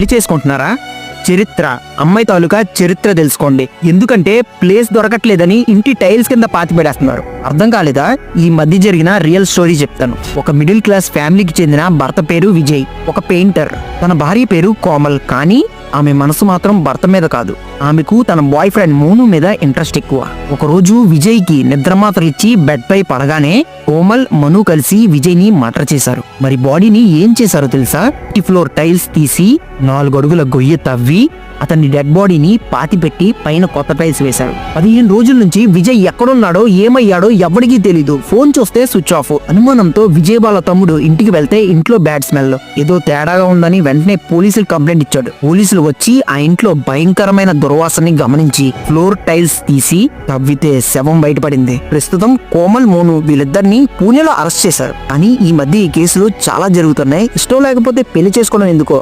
పెళ్లి చేసుకుంటున్నారా? చరిత్ర, అమ్మాయి తాలూకా చరిత్ర తెలుసుకోండి. ఎందుకంటే ప్లేస్ దొరకట్లేదని ఇంటి టైల్స్ కింద పాతి పెడేస్తున్నారు. అర్థం కాలేదా? ఈ మధ్య జరిగిన రియల్ స్టోరీ చెప్తాను. ఒక మిడిల్ క్లాస్ ఫ్యామిలీకి చెందిన భర్త పేరు విజయ్, ఒక పెయింటర్. తన భార్య పేరు కోమల్. కానీ ఆమె మనసు మాత్రం భర్త మీద కాదు, ఆమెకు తన బాయ్ ఫ్రెండ్ మోను మీద ఇంట్రెస్ట్ ఎక్కువ. ఒకరోజు విజయ్ కి నిద్రమాత్రలు ఇచ్చి బెడ్ పై పడగానే కోమల్, మను కలిసి విజయ్ ని మర్డర్ చేశారు. మరి బాడీని ఏం చేశారో తెలుసా? ఈ ఫ్లోర్ టైల్స్ తీసి 4 అడుగుల గొయ్యి తవ్వి అతన్ని డెడ్ బాడీని పాతి పెట్టి పైన కొత్త టైల్స్ వేశారు. 15 రోజుల నుంచి విజయ్ ఎక్కడున్నాడో ఏమయ్యాడో ఎవరికీ తెలీదు. ఫోన్ చూస్తే స్విచ్ ఆఫ్. అనుమానంతో విజయ్ వాళ్ళ తమ్ముడు ఇంటికి వెళ్తే ఇంట్లో బ్యాడ్ స్మెల్, ఏదో తేడాగా ఉందని వెంటనే పోలీసులు కంప్లైంట్ ఇచ్చాడు. పోలీసులు వచ్చి ఆ ఇంట్లో భయంకరమైన దుర్వాసనని గమనించి ఫ్లోర్ టైల్స్ తీసి తవ్వితే శవం బయటపడింది. ప్రస్తుతం కోమల్, మోను వీళ్ళిద్దరిని పూణేలో అరెస్ట్ చేశారు. కానీ ఈ మధ్య ఈ కేసులు చాలా జరుగుతున్నాయి. ఇష్టం లేకపోతే పెళ్లి చేసుకోవడం ఎందుకో.